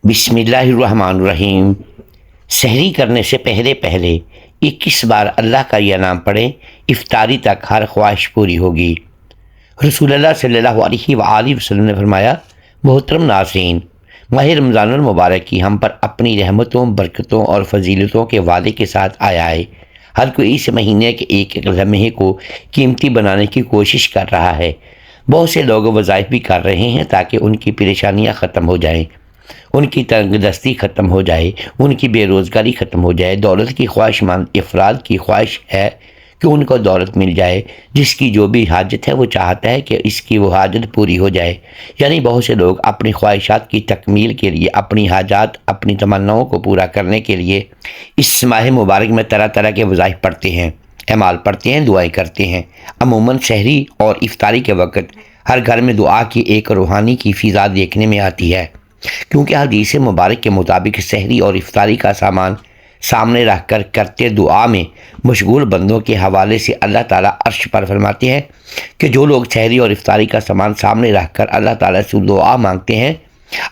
بسم اللہ الرحمن الرحیم۔ سحری کرنے سے پہلے 21 بار اللہ کا یہ نام پڑھیں، افطاری تک ہر خواہش پوری ہوگی۔ رسول اللہ صلی اللہ علیہ وآلہ وسلم نے فرمایا، محترم ناظرین، ماہ رمضان المبارک کی ہم پر اپنی رحمتوں، برکتوں اور فضیلتوں کے وعدے کے ساتھ آیا ہے۔ ہر کوئی اس مہینے کے ایک ایک لمحے کو قیمتی بنانے کی کوشش کر رہا ہے۔ بہت سے لوگ وظائف بھی کر رہے ہیں تاکہ ان کی پریشانیاں ختم ہو جائیں، ان کی تنگ دستی ختم ہو جائے، ان کی بے روزگاری ختم ہو جائے۔ دولت کی خواہش مند افراد کی خواہش ہے کہ ان کو دولت مل جائے، جس کی جو بھی حاجت ہے وہ چاہتا ہے کہ اس کی وہ حاجت پوری ہو جائے۔ یعنی بہت سے لوگ اپنی خواہشات کی تکمیل کے لیے، اپنی حاجات، اپنی تمناؤں کو پورا کرنے کے لیے اس ماہ مبارک میں طرح طرح کے وظائف پڑھتے ہیں، اعمال پڑھتے ہیں، دعائیں کرتے ہیں۔ عموماً سحری اور افطاری کے وقت ہر گھر میں دعا کی ایک روحانی کی فضا دیکھنے میں آتی ہے، کیونکہ حدیث مبارک کے مطابق سحری اور افطاری کا سامان سامنے رکھ کر کرتے دعا میں مشغول بندوں کے حوالے سے اللہ تعالیٰ عرش پر فرماتے ہیں کہ جو لوگ سحری اور افطاری کا سامان سامنے رکھ کر اللہ تعالیٰ سے دعا مانگتے ہیں،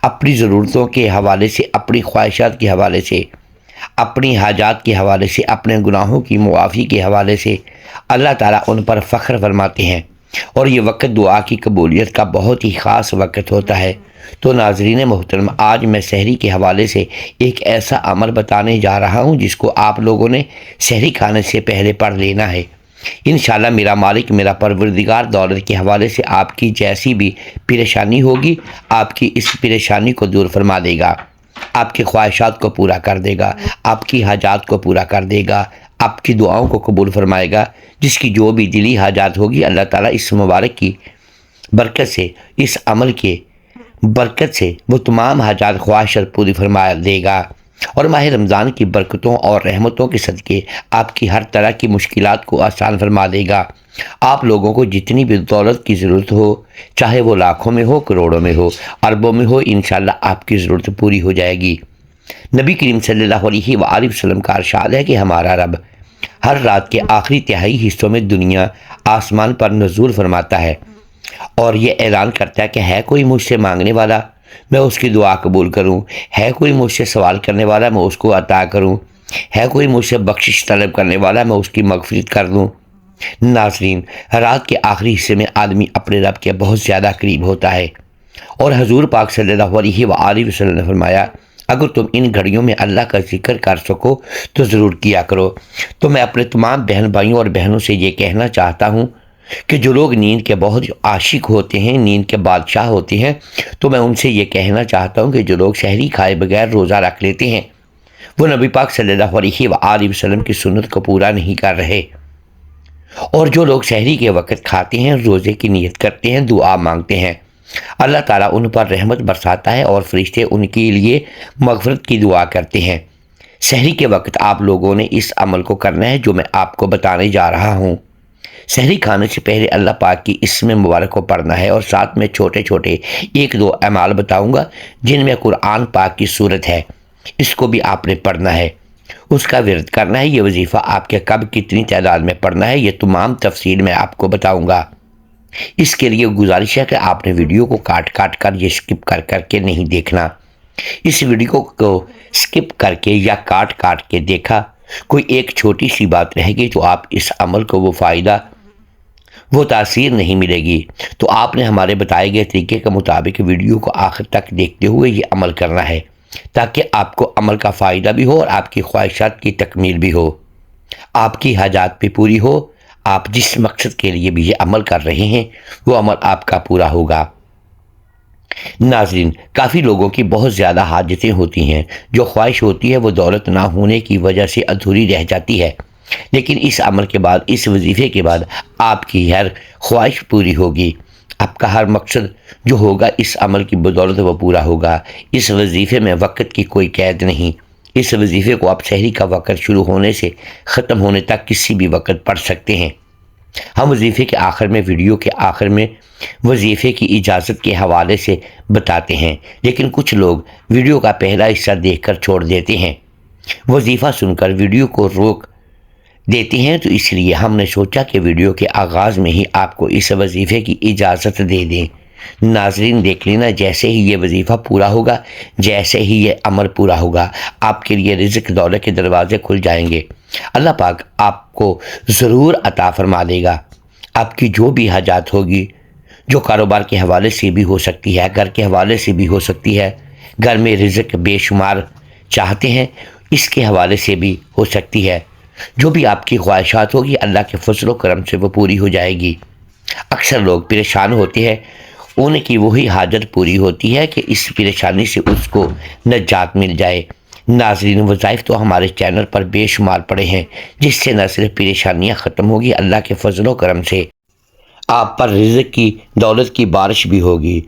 اپنی ضرورتوں کے حوالے سے، اپنی خواہشات کے حوالے سے، اپنی حاجات کے حوالے سے، اپنے گناہوں کی معافی کے حوالے سے، اللہ تعالیٰ ان پر فخر فرماتے ہیں، اور یہ وقت دعا کی قبولیت کا بہت ہی خاص وقت ہوتا ہے۔ تو ناظرین محترم، آج میں سحری کے حوالے سے ایک ایسا عمل بتانے جا رہا ہوں جس کو آپ لوگوں نے سحری کھانے سے پہلے پڑھ لینا ہے۔ انشاءاللہ میرا مالک، میرا پروردگار دولت کے حوالے سے آپ کی جیسی بھی پریشانی ہوگی، آپ کی اس پریشانی کو دور فرما دے گا، آپ کی خواہشات کو پورا کر دے گا، آپ کی حاجات کو پورا کر دے گا، آپ کی دعاؤں کو قبول فرمائے گا۔ جس کی جو بھی دلی حاجات ہوگی، اللہ تعالیٰ اس مبارک کی برکت سے، اس عمل کے برکت سے وہ تمام حاجات خواہشات پوری فرما دے گا، اور ماہ رمضان کی برکتوں اور رحمتوں کے صدقے آپ کی ہر طرح کی مشکلات کو آسان فرما دے گا۔ آپ لوگوں کو جتنی بھی دولت کی ضرورت ہو، چاہے وہ لاکھوں میں ہو، کروڑوں میں ہو، اربوں میں ہو، انشاءاللہ آپ کی ضرورت پوری ہو جائے گی۔ نبی کریم صلی اللہ علیہ وآلہ وسلم کا ارشاد ہے کہ ہمارا رب ہر رات کے آخری تہائی حصوں میں دنیا آسمان پر نزول فرماتا ہے اور یہ اعلان کرتا ہے کہ ہے کوئی مجھ سے مانگنے والا، میں اس کی دعا قبول کروں، ہے کوئی مجھ سے سوال کرنے والا، میں اس کو عطا کروں، ہے کوئی مجھ سے بخشش طلب کرنے والا، میں اس کی مغفرت کر دوں۔ ناظرین، رات کے آخری حصے میں آدمی اپنے رب کے بہت زیادہ قریب ہوتا ہے، اور حضور پاک صلی اللہ علیہ وآلہ وسلم نے فرمایا، اگر تم ان گھڑیوں میں اللہ کا ذکر کر سکو تو ضرور کیا کرو۔ تو میں اپنے تمام بہن بھائیوں اور بہنوں سے یہ کہنا چاہتا ہوں کہ جو لوگ نیند کے بہت عاشق ہوتے ہیں، نیند کے بادشاہ ہوتے ہیں، تو میں ان سے یہ کہنا چاہتا ہوں کہ جو لوگ سحری کھائے بغیر روزہ رکھ لیتے ہیں، وہ نبی پاک صلی اللہ علیہ وآلہ وسلم کی سنت کو پورا نہیں کر رہے، اور جو لوگ سحری کے وقت کھاتے ہیں، روزے کی نیت کرتے ہیں، دعا مانگتے ہیں، اللہ تعالیٰ ان پر رحمت برساتا ہے اور فرشتے ان کے لیے مغفرت کی دعا کرتے ہیں۔ سحری کے وقت آپ لوگوں نے اس عمل کو کرنا ہے جو میں آپ کو بتانے جا رہا ہوں۔ سحری کھانے سے پہلے اللہ پاک کی اسم مبارک کو پڑھنا ہے، اور ساتھ میں چھوٹے چھوٹے 1-2 اعمال بتاؤں گا جن میں قرآن پاک کی صورت ہے، اس کو بھی آپ نے پڑھنا ہے، اس کا ورد کرنا ہے۔ یہ وظیفہ آپ کے کب کتنی تعداد میں پڑھنا ہے، یہ تمام تفصیل میں آپ کو بتاؤں گا۔ اس کے لیے گزارش ہے کہ آپ نے ویڈیو کو کاٹ کر یہ سکپ کر کے نہیں دیکھنا۔ اس ویڈیو کو سکپ کر کے یا کاٹ کے دیکھا، کوئی ایک چھوٹی سی بات رہے گی تو آپ اس عمل کو وہ فائدہ، وہ تاثیر نہیں ملے گی۔ تو آپ نے ہمارے بتائے گئے طریقے کے مطابق ویڈیو کو آخر تک دیکھتے ہوئے یہ عمل کرنا ہے، تاکہ آپ کو عمل کا فائدہ بھی ہو اور آپ کی خواہشات کی تکمیل بھی ہو، آپ کی حاجات بھی پوری ہو، آپ جس مقصد کے لیے بھی یہ عمل کر رہے ہیں وہ عمل آپ کا پورا ہوگا۔ ناظرین، کافی لوگوں کی بہت زیادہ حاجتیں ہوتی ہیں، جو خواہش ہوتی ہے وہ دولت نہ ہونے کی وجہ سے ادھوری رہ جاتی ہے، لیکن اس عمل کے بعد، اس وظیفے کے بعد آپ کی ہر خواہش پوری ہوگی، آپ کا ہر مقصد جو ہوگا اس عمل کی بدولت وہ پورا ہوگا۔ اس وظیفے میں وقت کی کوئی قید نہیں، اس وظیفے کو آپ سحری کا وقت شروع ہونے سے ختم ہونے تک کسی بھی وقت پڑھ سکتے ہیں۔ ہم وظیفے کے آخر میں، ویڈیو کے آخر میں وظیفے کی اجازت کے حوالے سے بتاتے ہیں، لیکن کچھ لوگ ویڈیو کا پہلا حصہ دیکھ کر چھوڑ دیتے ہیں، وظیفہ سن کر ویڈیو کو روک دیتے ہیں، تو اس لیے ہم نے سوچا کہ ویڈیو کے آغاز میں ہی آپ کو اس وظیفے کی اجازت دے دیں۔ ناظرین دیکھ لینا، جیسے ہی یہ وظیفہ پورا ہوگا، جیسے ہی یہ عمل پورا ہوگا، آپ کے لیے رزق دولت کے دروازے کھل جائیں گے۔ اللہ پاک آپ کو ضرور عطا فرما دے گا۔ آپ کی جو بھی حاجات ہوگی، جو کاروبار کے حوالے سے بھی ہو سکتی ہے، گھر کے حوالے سے بھی ہو سکتی ہے، گھر میں رزق بے شمار چاہتے ہیں اس کے حوالے سے بھی ہو سکتی ہے، جو بھی آپ کی خواہشات ہوگی اللہ کے فضل و کرم سے وہ پوری ہو جائے گی۔ اکثر لوگ پریشان ہوتے ہیں، ان کی وہی حاجت پوری ہوتی ہے کہ اس پریشانی سے اس کو نجات مل جائے۔ ناظرین، وظائف تو ہمارے چینل پر بے شمار پڑے ہیں، جس سے نہ صرف پریشانیاں ختم ہوگی، اللہ کے فضل و کرم سے آپ پر رزق کی دولت کی بارش بھی ہوگی۔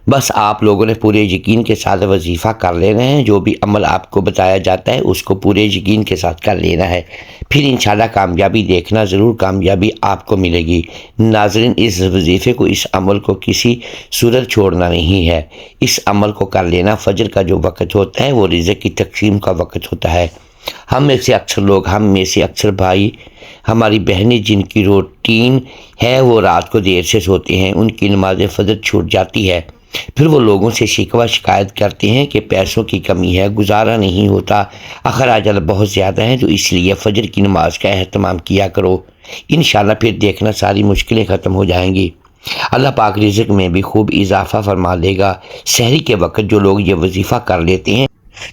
بس آپ لوگوں نے پورے یقین کے ساتھ وظیفہ کر لینا ہے، جو بھی عمل آپ کو بتایا جاتا ہے اس کو پورے یقین کے ساتھ کر لینا ہے، پھر انشاءاللہ کامیابی دیکھنا، ضرور کامیابی آپ کو ملے گی۔ ناظرین، اس وظیفے کو، اس عمل کو کسی صورت چھوڑنا نہیں ہے، اس عمل کو کر لینا۔ فجر کا جو وقت ہوتا ہے وہ رزق کی تقسیم کا وقت ہوتا ہے۔ ہم میں سے اکثر لوگ، ہم میں سے اکثر بھائی، ہماری بہنیں جن کی روٹین ہے وہ رات کو دیر سے سوتے ہیں، ان کی نماز فجر چھوٹ جاتی ہے، پھر وہ لوگوں سے شکوہ شکایت کرتے ہیں کہ پیسوں کی کمی ہے، گزارا نہیں ہوتا، اخراجات بہت زیادہ ہیں، تو اس لیے فجر کی نماز کا اہتمام کیا کرو، انشاءاللہ پھر دیکھنا ساری مشکلیں ختم ہو جائیں گی۔ اللہ پاک رزق میں بھی خوب اضافہ فرما دے گا۔ سحری کے وقت جو لوگ یہ وظیفہ کر لیتے ہیں،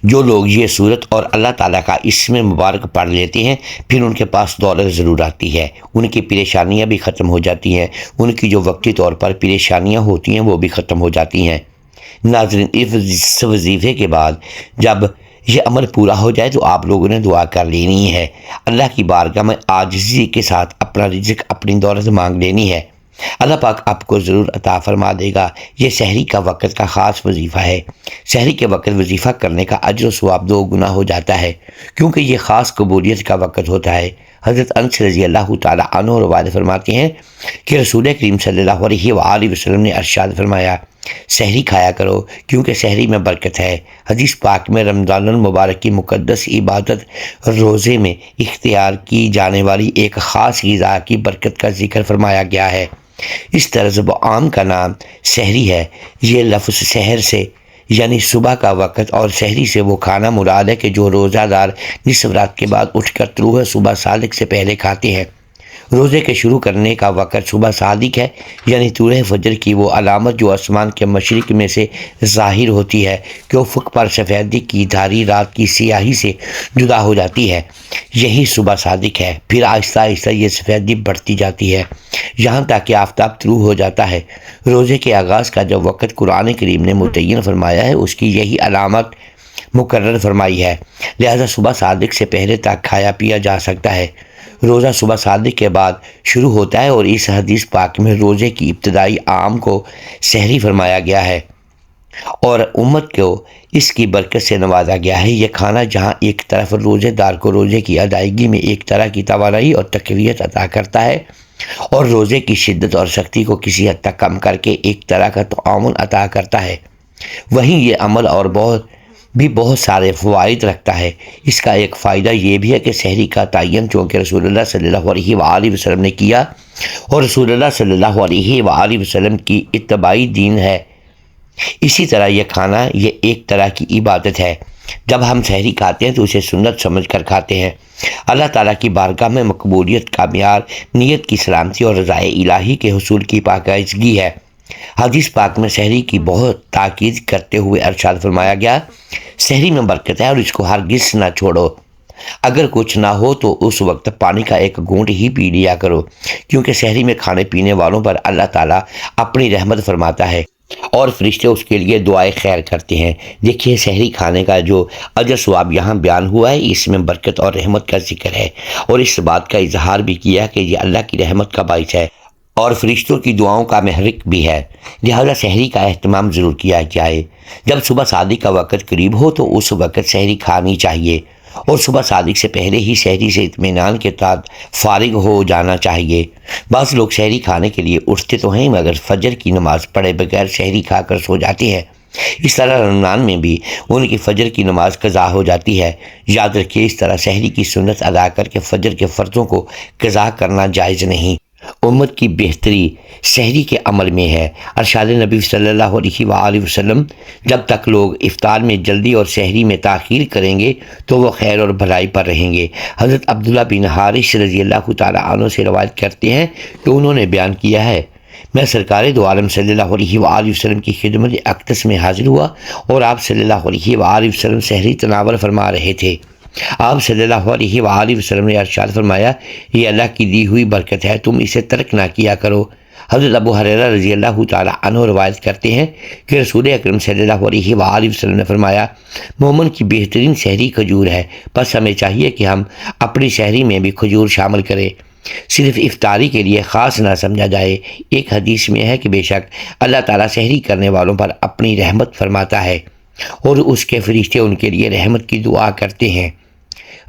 جو لوگ یہ صورت اور اللہ تعالیٰ کا اسم مبارک پڑھ لیتے ہیں، پھر ان کے پاس دولت ضرور آتی ہے، ان کی پریشانیاں بھی ختم ہو جاتی ہیں، ان کی جو وقتی طور پر پریشانیاں ہوتی ہیں وہ بھی ختم ہو جاتی ہیں۔ ناظرین، اس وظیفے کے بعد جب یہ عمل پورا ہو جائے تو آپ لوگوں نے دعا کر لینی ہے، اللہ کی بارگاہ میں عاجزی کے ساتھ اپنا رزق، اپنی دولت مانگ لینی ہے، اللہ پاک آپ کو ضرور عطا فرما دے گا۔ یہ سحری کا وقت کا خاص وظیفہ ہے۔ سحری کے وقت وظیفہ کرنے کا اجر و ثواب 2 گنا ہو جاتا ہے، کیونکہ یہ خاص قبولیت کا وقت ہوتا ہے۔ حضرت انس رضی اللہ تعالیٰ عنہ روایت فرماتے ہیں کہ رسول کریم صلی اللہ علیہ وآلہ وسلم نے ارشاد فرمایا، سحری کھایا کرو کیونکہ سحری میں برکت ہے۔ حدیث پاک میں رمضان المبارک کی مقدس عبادت روزے میں اختیار کی جانے والی ایک خاص غذا کی برکت کا ذکر فرمایا گیا ہے۔ اس طرز عام کا نام سحری ہے۔ یہ لفظ سحر سے یعنی صبح کا وقت اور سحری سے وہ کھانا مراد ہے کہ جو روزہ دار نصف رات کے بعد اٹھ کر طلوع صبح صادق سے پہلے کھاتے ہیں۔ روزے کے شروع کرنے کا وقت صبح صادق ہے، یعنی طلوع فجر کی وہ علامت جو آسمان کے مشرق میں سے ظاہر ہوتی ہے کہ افق پر سفیدی کی دھاری رات کی سیاہی سے جدا ہو جاتی ہے، یہی صبح صادق ہے۔ پھر آہستہ آہستہ یہ سفیدی بڑھتی جاتی ہے یہاں تک کہ آفتاب طلوع ہو جاتا ہے۔ روزے کے آغاز کا جو وقت قرآن کریم نے متعین فرمایا ہے اس کی یہی علامت مقرر فرمائی ہے، لہذا صبح صادق سے پہلے تک کھایا پیا جا سکتا ہے۔ روزہ صبح صادق کے بعد شروع ہوتا ہے اور اس حدیث پاک میں روزے کی ابتدائی عام کو سحری فرمایا گیا ہے اور امت کو اس کی برکت سے نوازا گیا ہے۔ یہ کھانا جہاں ایک طرف روزے دار کو روزے کی ادائیگی میں ایک طرح کی توانائی اور تقویت عطا کرتا ہے اور روزے کی شدت اور سختی کو کسی حد تک کم کر کے ایک طرح کا تعاون عطا کرتا ہے، وہیں یہ عمل اور بہت سارے فوائد رکھتا ہے۔ اس کا ایک فائدہ یہ بھی ہے کہ سحری کا تعین چونکہ رسول اللہ صلی اللہ علیہ وآلہ وسلم نے کیا اور رسول اللہ صلی اللہ علیہ وآلہ وسلم کی اتباعی دین ہے، اسی طرح یہ کھانا یہ ایک طرح کی عبادت ہے۔ جب ہم سحری کھاتے ہیں تو اسے سنت سمجھ کر کھاتے ہیں۔ اللہ تعالیٰ کی بارگاہ میں مقبولیت کا معیار نیت کی سلامتی اور رضائے الہی کے حصول کی پاکیزگی ہے۔ حدیث پاک میں سحری کی بہت تاکید کرتے ہوئے ارشاد فرمایا گیا، سحری میں برکت ہے اور اس کو ہرگز نہ چھوڑو، اگر کچھ نہ ہو تو اس وقت پانی کا ایک گھونٹ ہی پی لیا کرو، کیونکہ سحری میں کھانے پینے والوں پر اللہ تعالیٰ اپنی رحمت فرماتا ہے اور فرشتے اس کے لیے دعائیں خیر کرتے ہیں۔ دیکھیے سحری کھانے کا جو اجر ثواب یہاں بیان ہوا ہے اس میں برکت اور رحمت کا ذکر ہے اور اس بات کا اظہار بھی کیا کہ یہ اللہ کی رحمت کا باعث ہے اور فرشتوں کی دعاؤں کا محرک بھی ہے، لہذا سحری کا اہتمام ضرور کیا جائے۔ جب صبح صادق کا وقت قریب ہو تو اس وقت سحری کھانی چاہیے اور صبح صادق سے پہلے ہی سحری سے اطمینان کے ساتھ فارغ ہو جانا چاہیے۔ بعض لوگ سحری کھانے کے لیے اٹھتے تو ہیں مگر فجر کی نماز پڑھے بغیر سحری کھا کر سو جاتے ہیں، اس طرح رمضان میں بھی ان کی فجر کی نماز قضا ہو جاتی ہے۔ یاد رکھیے اس طرح سحری کی سنت ادا کر کے فجر کے فرضوں کو قضا کرنا جائز نہیں۔ امت کی بہتری سحری کے عمل میں ہے۔ ارشاد نبی صلی اللہ علیہ وآلہ وسلم، جب تک لوگ افطار میں جلدی اور سحری میں تاخیر کریں گے تو وہ خیر اور بھلائی پر رہیں گے۔ حضرت عبداللہ بن حارث رضی اللہ تعالیٰ عنہ سے روایت کرتے ہیں کہ انہوں نے بیان کیا ہے، میں سرکار دو عالم صلی اللہ علیہ وآلہ وسلم کی خدمت اقدس میں حاضر ہوا اور آپ صلی اللہ علیہ وآلہ وسلم سحری تناول فرما رہے تھے۔ آپ صلی اللہ علیہ وآلہ وسلم نے ارشاد فرمایا، یہ اللہ کی دی ہوئی برکت ہے، تم اسے ترک نہ کیا کرو۔ حضرت ابو ہریرہ رضی اللہ تعالیٰ عنہ روایت کرتے ہیں کہ رسول اکرم صلی اللہ علیہ وآلہ وسلم نے فرمایا، مومن کی بہترین سحری کھجور ہے، بس ہمیں چاہیے کہ ہم اپنی سحری میں بھی کھجور شامل کریں، صرف افطاری کے لیے خاص نہ سمجھا جائے۔ ایک حدیث میں ہے کہ بے شک اللہ تعالیٰ سحری کرنے والوں پر اپنی رحمت فرماتا ہے اور اس کے فرشتے ان کے لیے رحمت کی دعا کرتے ہیں۔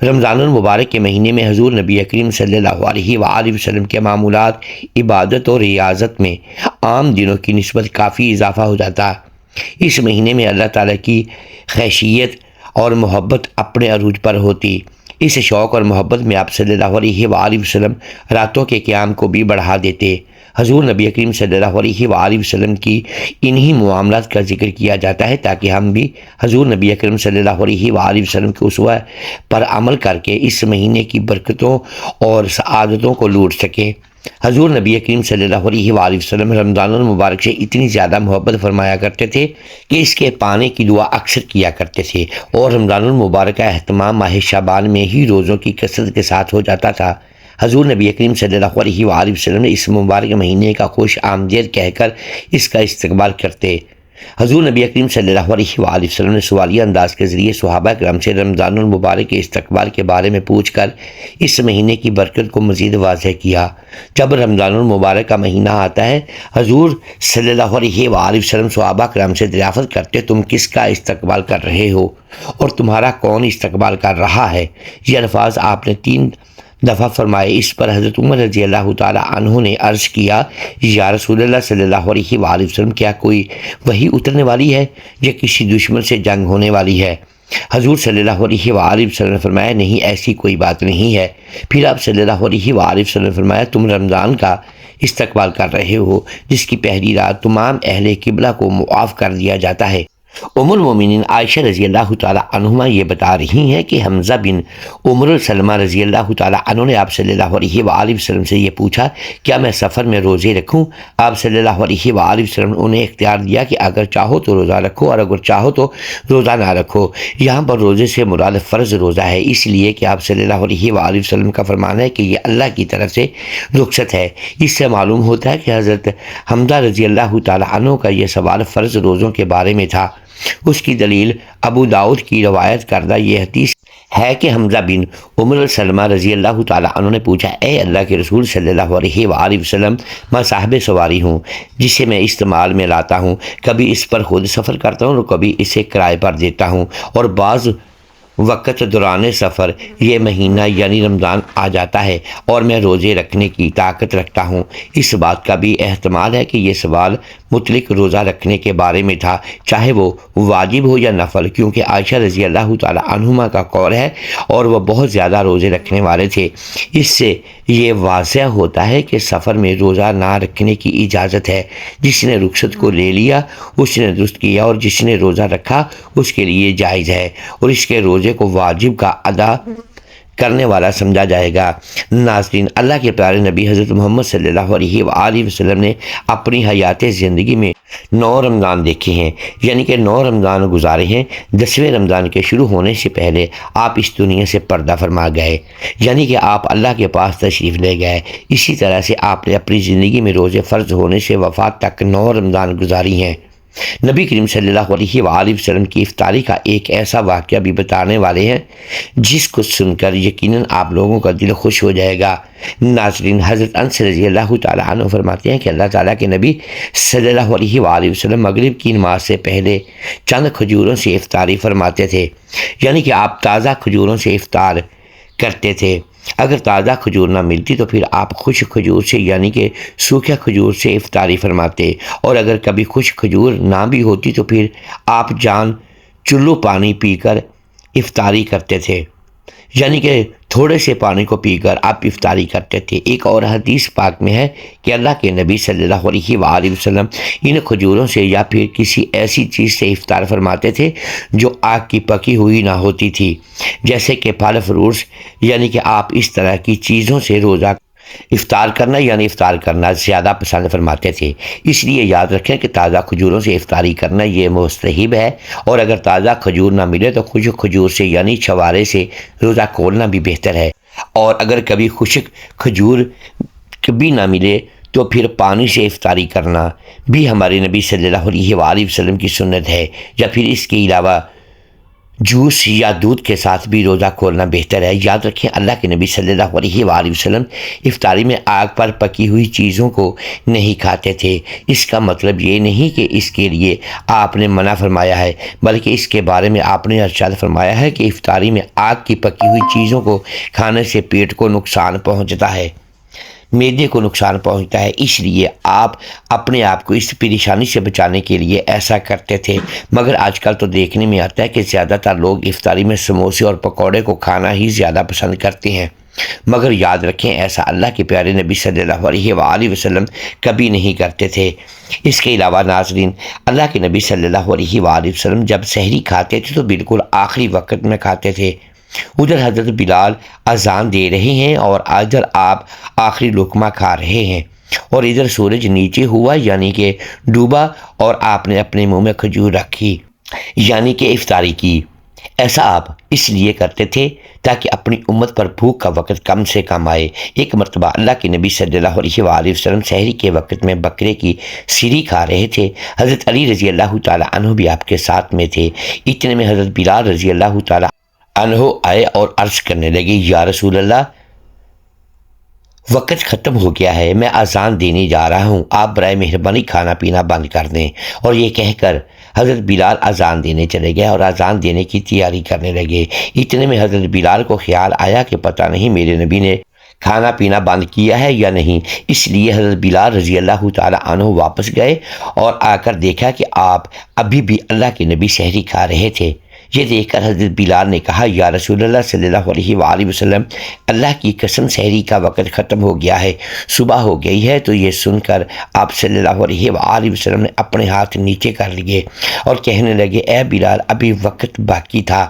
رمضان المبارک کے مہینے میں حضور نبی کریم صلی اللہ علیہ وآلہ وسلم کے معمولات، عبادت اور ریاضت میں عام دنوں کی نسبت کافی اضافہ ہو جاتا۔ اس مہینے میں اللہ تعالیٰ کی خشیت اور محبت اپنے عروج پر ہوتی۔ اس شوق اور محبت میں آپ صلی اللہ علیہ وآلہ وسلم راتوں کے قیام کو بھی بڑھا دیتے۔ حضور نبی کریم صلی اللہ علیہ وآلہ وسلم کی انہی معاملات کا ذکر کیا جاتا ہے تاکہ ہم بھی حضور نبی کریم صلی اللہ علیہ وآلہ وسلم کے اسوہ پر عمل کر کے اس مہینے کی برکتوں اور سعادتوں کو لوٹ سکیں۔ حضور نبی کریم صلی اللہ علیہ وآلہ وسلم رمضان المبارک سے اتنی زیادہ محبت فرمایا کرتے تھے کہ اس کے پانے کی دعا اکثر کیا کرتے تھے، اور رمضان المبارک کا اہتمام ماہ شعبان میں ہی روزوں کی کثرت کے ساتھ ہو جاتا تھا۔ حضور نبی کریم صلی اللہ علیہ وآلہ وسلم نے اس مبارک مہینے کا خوش آمدید کہہ کر اس کا استقبال کرتے۔ حضور نبی کریم صلی اللہ علیہ وآلہ وسلم نے سوالیہ انداز کے ذریعے صحابہ کرام سے رمضان المبارک کے استقبال کے بارے میں پوچھ کر اس مہینے کی برکت کو مزید واضح کیا۔ جب رمضان المبارک کا مہینہ آتا ہے، حضور صلی اللہ علیہ وآلہ وسلم صحابہ کرام سے دریافت کرتے، تم کس کا استقبال کر رہے ہو اور تمہارا کون استقبال کر رہا ہے؟ یہ الفاظ آپ نے 3 دفعہ فرمائے۔ اس پر حضرت عمر رضی اللہ تعالیٰ عنہ نے عرض کیا، یا رسول اللہ صلی اللہ علیہ وآلہ وسلم، کیا کوئی وحی اترنے والی ہے یا کسی دشمن سے جنگ ہونے والی ہے؟ حضور صلی اللہ علیہ وآلہ وسلم نے فرمایا، نہیں، ایسی کوئی بات نہیں ہے۔ پھر آپ صلی اللہ علیہ وآلہ وسلم نے فرمایا، تم رمضان کا استقبال کر رہے ہو جس کی پہلی رات تمام اہل قبلہ کو معاف کر دیا جاتا ہے۔ ام المومنین عائشہ رضی اللہ تعالیٰ عنہما یہ بتا رہی ہیں کہ حمزہ بن عمر سلمہ رضی اللہ تعالیٰ عنہ نے آپ صلی اللہ علیہ وآلہ وسلم سے یہ پوچھا، کیا میں سفر میں روزے رکھوں؟ آپ صلی اللہ علیہ وآلہ وسلم نے انہیں اختیار دیا کہ اگر چاہو تو روزہ رکھو اور اگر چاہو تو روزہ نہ رکھو۔ یہاں پر روزے سے مراد فرض روزہ ہے، اس لیے کہ آپ صلی اللہ علیہ وآلہ وسلم کا فرمان ہے کہ یہ اللہ کی طرف سے رخصت ہے۔ اس سے معلوم ہوتا ہے کہ حضرت حمزہ رضی اللہ تعالیٰ عنہ کا یہ سوال فرض روزوں کے بارے میں تھا۔ اس کی دلیل ابو داؤد کی روایت کردہ یہ حدیث ہے کہ حمزہ بن عمر سلمہ رضی اللہ تعالیٰ عنہ نے پوچھا، اے اللہ کے رسول صلی اللہ علیہ وآلہ وسلم، میں صاحب سواری ہوں جسے میں استعمال میں لاتا ہوں، کبھی اس پر خود سفر کرتا ہوں اور کبھی اسے کرائے پر دیتا ہوں، اور بعض وقت دوران سفر یہ مہینہ یعنی رمضان آ جاتا ہے اور میں روزے رکھنے کی طاقت رکھتا ہوں۔ اس بات کا بھی احتمال ہے کہ یہ سوال مطلق روزہ رکھنے کے بارے میں تھا، چاہے وہ واجب ہو یا نفل، کیونکہ عائشہ رضی اللہ تعالیٰ عنہما کا قول ہے اور وہ بہت زیادہ روزے رکھنے والے تھے۔ اس سے یہ واضح ہوتا ہے کہ سفر میں روزہ نہ رکھنے کی اجازت ہے۔ جس نے رخصت کو لے لیا اس نے درست کیا، اور جس نے روزہ رکھا اس کے لیے جائز ہے، اور اس کے روزے کو واجب کا ادا کرنے والا سمجھا جائے گا۔ ناظرین، اللہ کے پیارے نبی حضرت محمد صلی اللہ علیہ وآلہ وسلم نے اپنی حیات زندگی میں 9 رمضان دیکھے ہیں، یعنی کہ 9 رمضان گزارے ہیں۔ 10ویں رمضان کے شروع ہونے سے پہلے آپ اس دنیا سے پردہ فرما گئے، یعنی کہ آپ اللہ کے پاس تشریف لے گئے۔ اسی طرح سے آپ نے اپنی زندگی میں روزے فرض ہونے سے وفات تک 9 رمضان گزاری ہیں۔ نبی کریم صلی اللہ علیہ وآلہ وسلم کی افطاری کا ایک ایسا واقعہ بھی بتانے والے ہیں جس کو سن کر یقیناً آپ لوگوں کا دل خوش ہو جائے گا۔ ناظرین، حضرت انس رضی اللہ تعالیٰ عنہ فرماتے ہیں کہ اللہ تعالیٰ کے نبی صلی اللہ علیہ وآلہ وسلم مغرب کی نماز سے پہلے چند کھجوروں سے افطاری فرماتے تھے، یعنی کہ آپ تازہ کھجوروں سے افطار کرتے تھے۔ اگر تازہ کھجور نہ ملتی تو پھر آپ خشک کھجور سے یعنی کہ سوکھا کھجور سے افطاری فرماتے، اور اگر کبھی خشک کھجور نہ بھی ہوتی تو پھر آپ جان چلو پانی پی کر افطاری کرتے تھے، یعنی کہ تھوڑے سے پانی کو پی کر آپ افطاری کرتے تھے۔ ایک اور حدیث پاک میں ہے کہ اللہ کے نبی صلی اللہ علیہ وآلہ وسلم ان کھجوروں سے یا پھر کسی ایسی چیز سے افطار فرماتے تھے جو آگ کی پکی ہوئی نہ ہوتی تھی، جیسے کہ پھل فروٹس، یعنی کہ آپ اس طرح کی چیزوں سے روزہ افطار کرنا زیادہ پسند فرماتے تھے۔ اس لیے یاد رکھیں کہ تازہ کھجوروں سے افطاری کرنا یہ مستحب ہے، اور اگر تازہ کھجور نہ ملے تو خشک کھجور سے یعنی چھوارے سے روزہ کھولنا بھی بہتر ہے، اور اگر کبھی خشک کھجور کبھی نہ ملے تو پھر پانی سے افطاری کرنا بھی ہمارے نبی صلی اللہ علیہ وآلہ وسلم کی سنت ہے، یا پھر اس کے علاوہ جوس یا دودھ کے ساتھ بھی روزہ کھولنا بہتر ہے۔ یاد رکھیں اللہ کے نبی صلی اللہ علیہ وآلہ وسلم افطاری میں آگ پر پکی ہوئی چیزوں کو نہیں کھاتے تھے۔ اس کا مطلب یہ نہیں کہ اس کے لیے آپ نے منع فرمایا ہے، بلکہ اس کے بارے میں آپ نے ارشاد فرمایا ہے کہ افطاری میں آگ کی پکی ہوئی چیزوں کو کھانے سے پیٹ کو نقصان پہنچتا ہے، معدے کو نقصان پہنچتا ہے، اس لیے آپ اپنے آپ کو اس پریشانی سے بچانے کے لیے ایسا کرتے تھے۔ مگر آج کل تو دیکھنے میں آتا ہے کہ زیادہ تر لوگ افطاری میں سموسے اور پکوڑے کو کھانا ہی زیادہ پسند کرتے ہیں، مگر یاد رکھیں ایسا اللہ کے پیارے نبی صلی اللہ علیہ وآلہ وسلم کبھی نہیں کرتے تھے۔ اس کے علاوہ ناظرین، اللہ کے نبی صلی اللہ علیہ وآلہ وسلم جب سحری کھاتے تھے تو بالکل آخری وقت میں کھاتے تھے۔ ادھر حضرت بلال اذان دے رہے ہیں اور ادھر آپ آخری لقمہ کھا رہے ہیں، اور ادھر سورج نیچے ہوا یعنی کہ ڈوبا، اور آپ نے اپنے منہ میں کھجور رکھی یعنی کہ افطاری کی۔ ایسا آپ اس لیے کرتے تھے تاکہ اپنی امت پر بھوک کا وقت کم سے کم آئے۔ ایک مرتبہ اللہ کے نبی صلی اللہ علیہ وآلہ وسلم سحری کے وقت میں بکرے کی سری کھا رہے تھے۔ حضرت علی رضی اللہ تعالی عنہ بھی آپ کے ساتھ میں تھے۔ اتنے میں حضرت بلال رضی اللہ تعالی عنہ آئے اور عرض کرنے لگے، یا رسول اللہ، وقت ختم ہو گیا ہے، میں اذان دینے جا رہا ہوں، آپ برائے مہربانی کھانا پینا بند کر دیں۔ اور یہ کہہ کر حضرت بلال اذان دینے چلے گئے اور اذان دینے کی تیاری کرنے لگے۔ اتنے میں حضرت بلال کو خیال آیا کہ پتہ نہیں میرے نبی نے کھانا پینا بند کیا ہے یا نہیں، اس لیے حضرت بلال رضی اللہ تعالی عنہ واپس گئے اور آ کر دیکھا کہ آپ ابھی بھی اللہ کے نبی سحری کھا رہے تھے۔ یہ دیکھ کر حضرت بلال نے کہا، یا رسول اللہ صلی اللہ علیہ وآلہ وسلم، اللہ کی قسم سحری کا وقت ختم ہو گیا ہے، صبح ہو گئی ہے۔ تو یہ سن کر آپ صلی اللہ علیہ وآلہ وسلم نے اپنے ہاتھ نیچے کر لیے اور کہنے لگے، اے بلال، ابھی وقت باقی تھا،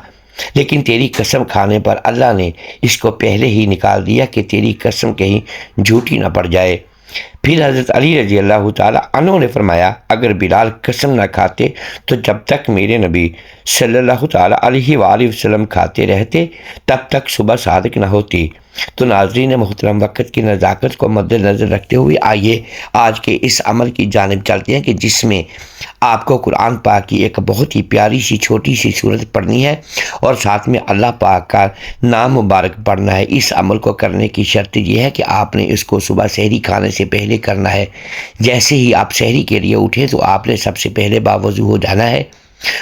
لیکن تیری قسم کھانے پر اللہ نے اس کو پہلے ہی نکال دیا کہ تیری قسم کہیں جھوٹی نہ پڑ جائے۔ پھر حضرت علی رضی اللہ تعالی عنہ نے فرمایا، اگر بلال قسم نہ کھاتے تو جب تک میرے نبی صلی اللہ تعالی علیہ وآلہ وسلم کھاتے رہتے تب تک صبح صادق نہ ہوتی۔ تو ناظرین محترم، وقت کی نزاکت کو مد نظر رکھتے ہوئے آئیے آج کے اس عمل کی جانب چلتے ہیں کہ جس میں آپ کو قرآن پاک کی ایک بہت ہی پیاری سی چھوٹی سی صورت پڑھنی ہے اور ساتھ میں اللہ پاک کا نام مبارک پڑھنا ہے۔ اس عمل کو کرنے کی شرط یہ ہے کہ آپ نے اس کو صبح سحری کھانے سے پہلے کرنا ہے۔ جیسے ہی آپ سحری کے لیے اٹھیں تو آپ نے سب سے پہلے باوضو ہو جانا ہے۔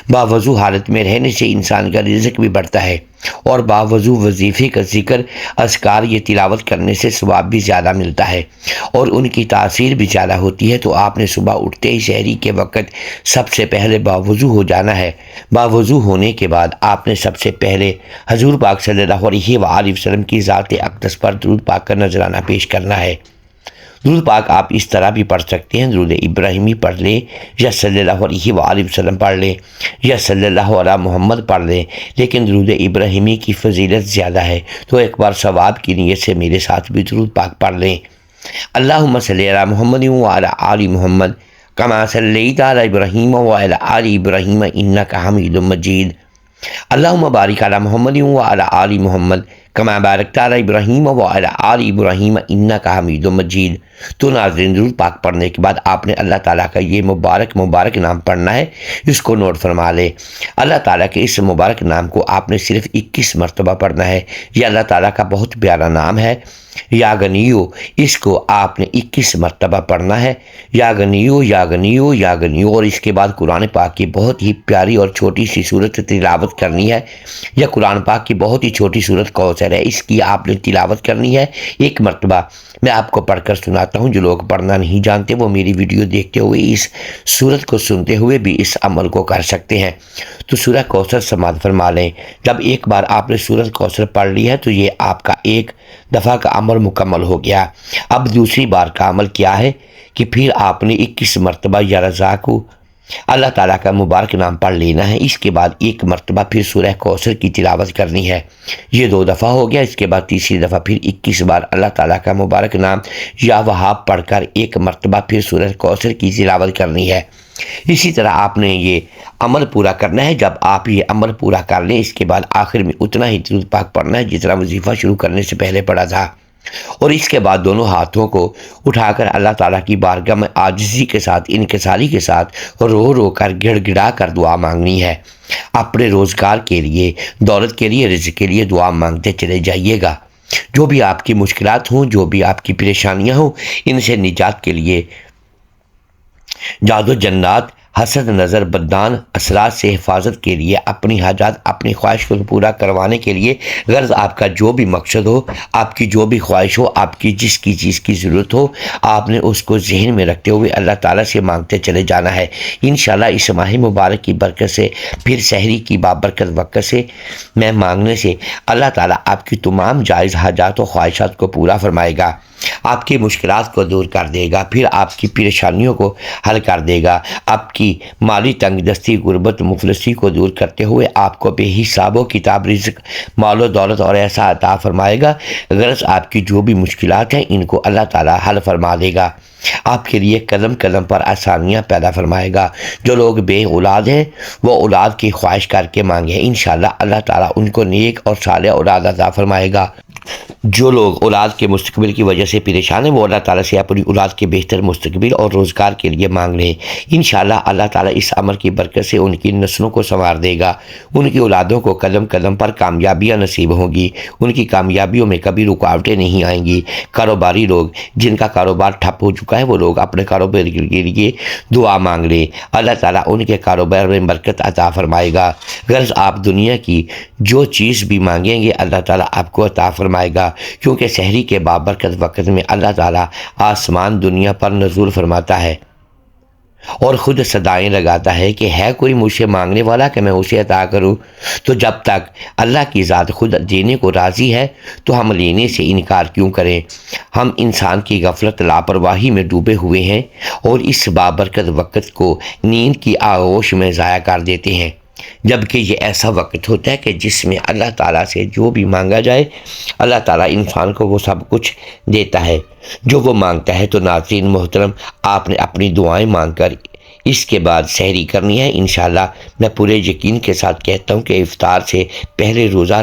باوضو حالت میں رہنے سے انسان کا رزق بھی بڑھتا ہے، اور باوضو وظیفے کا ذکر، اذکار، یہ تلاوت کرنے سے ثواب بھی زیادہ ملتا ہے اور ان کی تاثیر بھی زیادہ ہوتی ہے۔ تو آپ نے صبح اٹھتے ہی سحری کے وقت سب سے پہلے باوضو ہو جانا ہے۔ باوضو ہونے کے بعد آپ نے سب سے پہلے حضور پاک صلی اللہ علیہ وآلہ وسلم کی ذات اقدس پر درود پاک کا نذرانہ پیش کرنا ہے۔ درود پاک آپ اس طرح بھی پڑھ سکتے ہیں، درود ابراہیمی پڑھ لیں یا صلی اللہ علیہ وآلہ وسلم پڑھ لیں یا صلی اللہ علیہ محمد پڑھ لیں، لیکن درود ابراہیمی کی فضیلت زیادہ ہے، تو ایک بار ثواب کی نیت سے میرے ساتھ بھی درود پاک پڑھ لیں۔ اللہم صلی علی محمد وعلی آل محمد کما صلیت علی ابراہیم وعلی آل ابراہیم انک حمید مجید۔ اللہم بارک علی محمد وعلی آل محمد کما بارکت علی ابراہیم وعلی آل ابراہیم انک حمید مجید۔ تو ناظرین، درود پاک پڑھنے کے بعد آپ نے اللہ تعالیٰ کا یہ مبارک نام پڑھنا ہے، اس کو نوٹ فرما لے۔ اللہ تعالیٰ کے اس مبارک نام کو آپ نے صرف 21 مرتبہ پڑھنا ہے۔ یہ اللہ تعالیٰ کا بہت پیارا نام ہے، یا غنیو، اس کو آپ نے 21 مرتبہ پڑھنا ہے، یا غنیو یا غنیو یا غنیو۔ اور اس کے بعد قرآن پاک کی بہت ہی پیاری اور چھوٹی سی صورت تلاوت کرنی ہے، یا قرآن پاک کی بہت ہی چھوٹی صورت کوثر کوثر ہے، اس کی آپ نے تلاوت کرنی ہے۔ ایک مرتبہ میں آپ کو پڑھ کر سناتا ہوں، جو لوگ پڑھنا نہیں جانتے وہ میری ویڈیو دیکھتے ہوئے اس سورت کو سنتے ہوئے بھی اس عمل کو کر سکتے ہیں۔ تو سورہ کوثر سماعت فرما لیں۔ جب ایک بار آپ نے سورت کوثر پڑھ لی ہے تو یہ آپ کا ایک دفعہ کا عمل مکمل ہو گیا۔ اب دوسری بار کا عمل کیا ہے کہ پھر آپ نے 21 مرتبہ یا رزاقو اللہ تعالیٰ کا مبارک نام پڑھ لینا ہے۔ اس کے بعد ایک مرتبہ پھر سورہ کوثر کی تلاوت کرنی ہے۔ یہ 2 دفعہ ہو گیا۔ اس کے بعد تیسری دفعہ پھر 21 بار اللہ تعالیٰ کا مبارک نام یا وہاب پڑھ کر ایک مرتبہ پھر سورہ کوثر کی تلاوت کرنی ہے۔ اسی طرح آپ نے یہ عمل پورا کرنا ہے۔ جب آپ یہ عمل پورا کر لیں اس کے بعد آخر میں اتنا ہی درود پاک پڑھنا ہے جتنا وظیفہ شروع کرنے سے پہلے پڑھا تھا، اور اس کے بعد دونوں ہاتھوں کو اٹھا کر اللہ تعالیٰ کی بارگاہ میں عاجزی کے ساتھ، انکساری کے ساتھ رو رو کر گڑ گڑا کر دعا مانگنی ہے۔ اپنے روزگار کے لیے، دولت کے لیے، رزق کے لیے دعا مانگتے چلے جائیے گا۔ جو بھی آپ کی مشکلات ہوں، جو بھی آپ کی پریشانیاں ہوں، ان سے نجات کے لیے جادو جنات، حسد، نظر، بدان اثرات سے حفاظت کے لیے، اپنی حاجات، اپنی خواہش کو پورا کروانے کے لیے، غرض آپ کا جو بھی مقصد ہو، آپ کی جو بھی خواہش ہو، آپ کی جس کی چیز کی ضرورت ہو، آپ نے اس کو ذہن میں رکھتے ہوئے اللہ تعالیٰ سے مانگتے چلے جانا ہے۔ انشاءاللہ اس ماہ مبارک کی برکت سے، پھر سحری کی بابرکت وقت سے میں مانگنے سے اللہ تعالیٰ آپ کی تمام جائز حاجات و خواہشات کو پورا فرمائے گا، آپ کی مشکلات کو دور کر دے گا، پھر آپ کی پریشانیوں کو حل کر دے گا، آپ کی مالی تنگ دستی، غربت، مفلسی کو دور کرتے ہوئے آپ کو بے حساب و کتاب رزق، مال و دولت اور ایسا عطا فرمائے گا، غرض آپ کی جو بھی مشکلات ہیں ان کو اللہ تعالیٰ حل فرما دے گا، آپ کے لیے قدم قدم پر آسانیاں پیدا فرمائے گا۔ جو لوگ بے اولاد ہیں وہ اولاد کی خواہش کر کے مانگیں، انشاءاللہ اللہ تعالیٰ ان کو نیک اور صالح اولاد عطا فرمائے گا۔ جو لوگ اولاد کے مستقبل کی وجہ سے پریشان ہیں وہ اللہ تعالیٰ سے اپنی اولاد کے بہتر مستقبل اور روزگار کے لیے مانگ لیں۔ انشاءاللہ اللہ تعالیٰ اس عمل کی برکت سے ان کی نسلوں کو سنوار دے گا، ان کی اولادوں کو قدم قدم پر کامیابیاں نصیب ہوں گی، ان کی کامیابیوں میں کبھی رکاوٹیں نہیں آئیں گی۔ کاروباری لوگ جن کا کاروبار ٹھپ ہو چکا ہے وہ لوگ اپنے کاروبار کے لیے دعا مانگ لیں، اللہ تعالیٰ ان کے کاروبار میں برکت عطا فرمائے گا۔ غرض آپ دنیا کی جو چیز بھی مانگیں گے اللہ تعالیٰ آپ کو عطا فرمائے گا، کیونکہ سحری کے بابرکت وقت میں اللہ تعالیٰ آسمان دنیا پر نزول فرماتا ہے اور خود صدائیں لگاتا ہے کہ ہے کوئی مجھ سے مانگنے والا کہ میں اسے عطا کروں۔ تو جب تک اللہ کی ذات خود دینے کو راضی ہے تو ہم لینے سے انکار کیوں کریں؟ ہم انسان کی غفلت، لاپرواہی میں ڈوبے ہوئے ہیں اور اس بابرکت وقت کو نیند کی آغوش میں ضائع کر دیتے ہیں، جبکہ یہ ایسا وقت ہوتا ہے کہ جس میں اللہ تعالیٰ سے جو بھی مانگا جائے اللہ تعالیٰ انسان کو وہ سب کچھ دیتا ہے جو وہ مانگتا ہے۔ تو ناظرین محترم، آپ نے اپنی دعائیں مانگ کر اس کے بعد سحری کرنی ہے۔ انشاءاللہ میں پورے یقین کے ساتھ کہتا ہوں کہ افطار سے پہلے، روزہ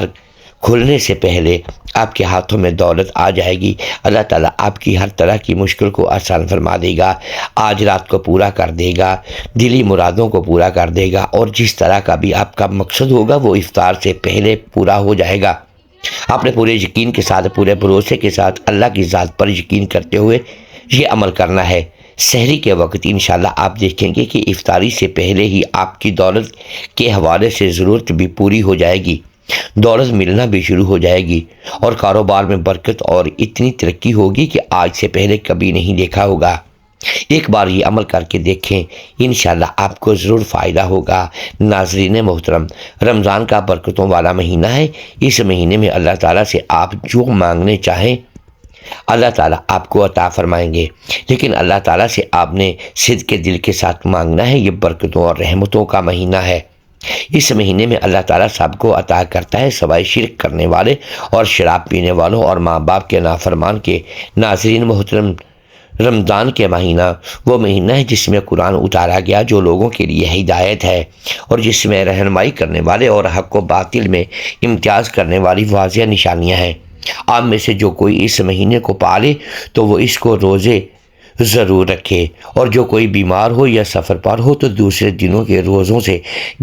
کھلنے سے پہلے آپ کے ہاتھوں میں دولت آ جائے گی۔ اللہ تعالیٰ آپ کی ہر طرح کی مشکل کو آسان فرما دے گا، آج رات کو پورا کر دے گا، دلی مرادوں کو پورا کر دے گا، اور جس طرح کا بھی آپ کا مقصد ہوگا وہ افطار سے پہلے پورا ہو جائے گا۔ آپ نے پورے یقین کے ساتھ، پورے بھروسے کے ساتھ اللہ کی ذات پر یقین کرتے ہوئے یہ عمل کرنا ہے۔ سحری کے وقت انشاءاللہ آپ دیکھیں گے کہ افطاری سے پہلے ہی آپ کی دولت کے حوالے سے ضرورت بھی پوری ہو جائے گی، دولت ملنا بھی شروع ہو جائے گی، اور کاروبار میں برکت اور اتنی ترقی ہوگی کہ آج سے پہلے کبھی نہیں دیکھا ہوگا۔ ایک بار یہ عمل کر کے دیکھیں، انشاءاللہ آپ کو ضرور فائدہ ہوگا۔ ناظرین محترم، رمضان کا برکتوں والا مہینہ ہے۔ اس مہینے میں اللہ تعالیٰ سے آپ جو مانگنے چاہیں اللہ تعالیٰ آپ کو عطا فرمائیں گے، لیکن اللہ تعالیٰ سے آپ نے صدق کے دل کے ساتھ مانگنا ہے۔ یہ برکتوں اور رحمتوں کا مہینہ ہے۔ اس مہینے میں اللہ تعالیٰ سب کو عطا کرتا ہے سوائے شرک کرنے والے اور شراب پینے والوں اور ماں باپ کے نافرمان کے۔ ناظرین محترم، رمضان کے مہینہ وہ مہینہ ہے جس میں قرآن اتارا گیا، جو لوگوں کے لیے ہدایت ہے اور جس میں رہنمائی کرنے والے اور حق و باطل میں امتیاز کرنے والی واضح نشانیاں ہیں۔ آپ میں سے جو کوئی اس مہینے کو پالے تو وہ اس کو روزے ضرور رکھے، اور جو کوئی بیمار ہو یا سفر پر ہو تو دوسرے دنوں کے روزوں سے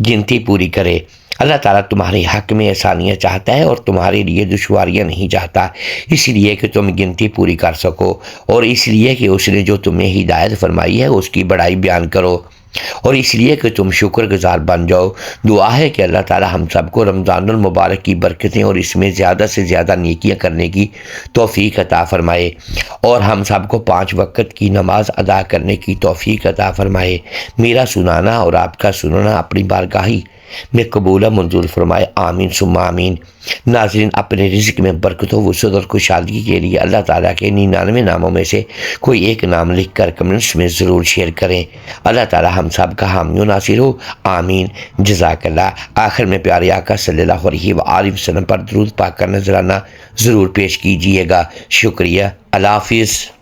گنتی پوری کرے۔ اللہ تعالیٰ تمہارے حق میں آسانیاں چاہتا ہے اور تمہارے لیے دشواریاں نہیں چاہتا، اس لیے کہ تم گنتی پوری کر سکو، اور اس لیے کہ اس نے جو تمہیں ہدایت فرمائی ہے اس کی بڑائی بیان کرو۔ اور اس لیے کہ تم شکر گزار بن جاؤ۔ دعا ہے کہ اللہ تعالی ہم سب کو رمضان المبارک کی برکتیں اور اس میں زیادہ سے زیادہ نیکیاں کرنے کی توفیق عطا فرمائے، اور ہم سب کو 5 وقت کی نماز ادا کرنے کی توفیق عطا فرمائے۔ میرا سنانا اور آپ کا سننا اپنی بارگاہی میں قبول منظور فرمائے، آمین ثم آمین۔ ناظرین، اپنے رزق میں برکت و وسعت اور خوشحالی کے لیے اللہ تعالیٰ کے 99 ناموں میں سے کوئی ایک نام لکھ کر کمنٹس میں ضرور شیئر کریں۔ اللہ تعالیٰ ہم سب کا حامی و ناصر ہو، آمین۔ جزاک اللہ۔ آخر میں پیارے آقا صلی اللہ علیہ وآلہ وسلم پر درود پاک کا نذرانہ ضرور پیش کیجیے گا۔ شکریہ۔ اللہ حافظ۔